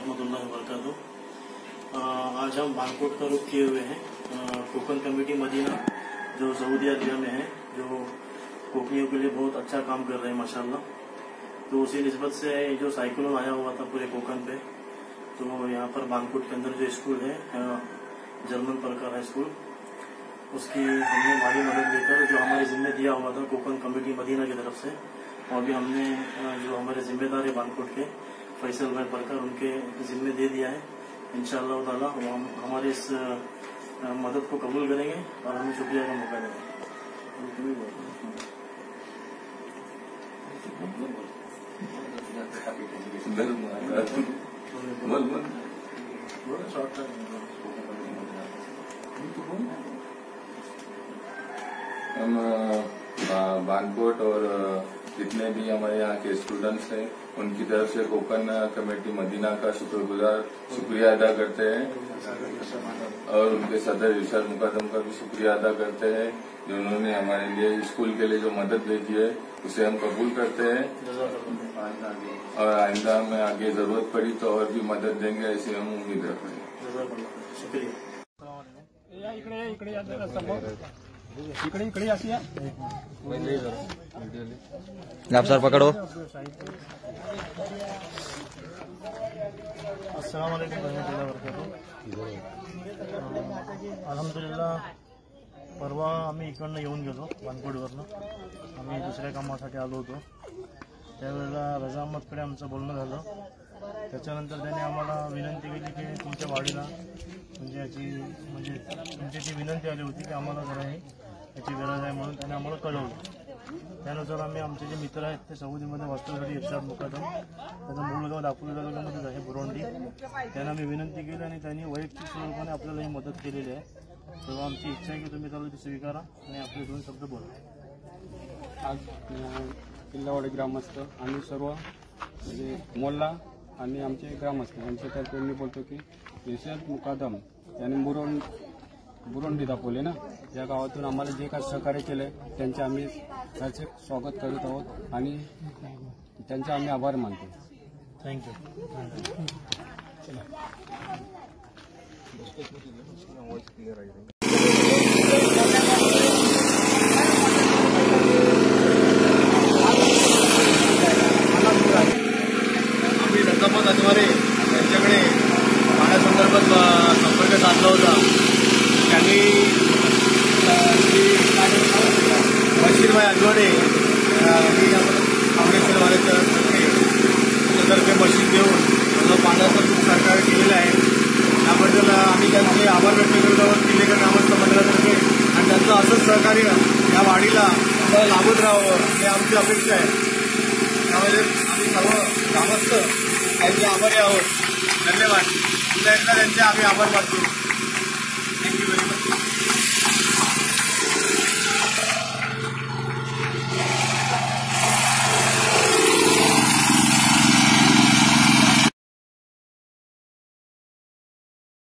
रहमतुल्लाहि व बरकातुहू। आज हम बानकोट का रुख किए हुए हैं। कोकन कमेटी मदीना जो सऊदी अरबिया में है, जो कोकनियों के लिए बहुत अच्छा काम कर रहे हैं माशाल्लाह। तो उसी निस्बत से जो साइक्लोन आया हुआ था पूरे कोकन पे, तो यहाँ पर बानकोट के अंदर जो स्कूल है जर्मन प्रकार हाई स्कूल, उसकी हमने माली मदद लेकर जो हमारे जिम्मे दिया हुआ था कोकन कमेटी मदीना की तरफ से, और भी हमने जो हमारे जिम्मेदार है बानकोट के फैसल भाई परकर, उनके जिम्मे दे दिया है। इंशाअल्लाह ताला वो हम हमारे इस मदद को कबूल करेंगे और हमें शुक्रिया का मौका देंगे। हम बानकोट और जितने भी हमारे यहाँ के स्टूडेंट्स हैं उनकी तरफ से कोकन कमेटी मदीना का शुक्रिया अदा करते हैं और उनके सदर इरशाद मुकद्दम का भी शुक्रिया अदा करते हैं जो उन्होंने हमारे लिए स्कूल के लिए जो मदद भेजी है उसे हम कबूल करते हैं और आइंदा में आगे जरूरत पड़ी तो और भी मदद देंगे, ऐसी हम उम्मीद रखते हैं। शुक्रिया। इकडे अशी आप सर पकड़ो। अस्सलाम वालेकुम रहमतुल्लाहि व बरकातुहू। अल्हम्दुलिल्लाह परवा आम्ही इकडनं येऊन गेलो बानकोटवरनं। आम्ही दुसऱ्या कामासाठी आलो होतो, त्यावेळेला रजा अहमदकडे आमचं बोलणं झालं। त्याच्यानंतर त्याने आम्हाला विनंती केली की तुमच्या वाडीला तुमची ती विनंती आली होती की आम्हाला जरा याची गरज आहे म्हणून त्याने आम्हाला कळवलं। त्यानुसार आम्ही आमचे जे मित्र आहेत ते सौदीमध्ये वास्तव्यासाठी इरशाद मुकद्दम, त्याचं मूळ गाव दापोली तालुक्यामध्येच आहे बुरोंडी, त्यांना आम्ही विनंती केली आणि त्यांनी वैयक्तिक स्वरूपाने आपल्याला ही मदत केलेली आहे। तेव्हा आमची इच्छा आहे की तुम्ही त्याला ती स्वीकारा आणि आपले दोन शब्द बोला। आज किल्लावाडी ग्रामस्थ आणि सर्व म्हणजे मोल्ला आणि आमचे ग्रामस्थ यांच्यातर्फे मी बोलतो की इरशाद मुकद्दम यांनी बुरोंडी दापोली ना या गावातून आम्हाला जे काही सहकार्य केले त्यांचे आम्ही त्याचे स्वागत करीत आहोत आणि त्यांचे आम्ही आभार मानतो। थँक्यू। आम्ही रजामत अजवारे यांच्याकडे पाण्यासंदर्भात संपर्क साधला होता। त्यांनी बशीरभाई अजवारे यांनी काँग्रेसवाल्यातर्फे मशीन देऊन त्याला पाण्याचा खूप सहकार्य केलेला आहे। त्याबद्दल आम्ही त्यांचे आभार व्यक्त करत आहोत किल्लेकर ग्रामस्थ मंडळातर्फे, आणि त्यांचं असंच सहकार्य या वाडीला आम्हाला लाभत राहावं ही आमची अपेक्षा आहे। त्यामध्ये आम्ही सर्व ग्रामस्थ त्यांचे आभारी आहोत। धन्यवाद। पुन्हा एकदा त्यांचे आम्ही आभार मानतो।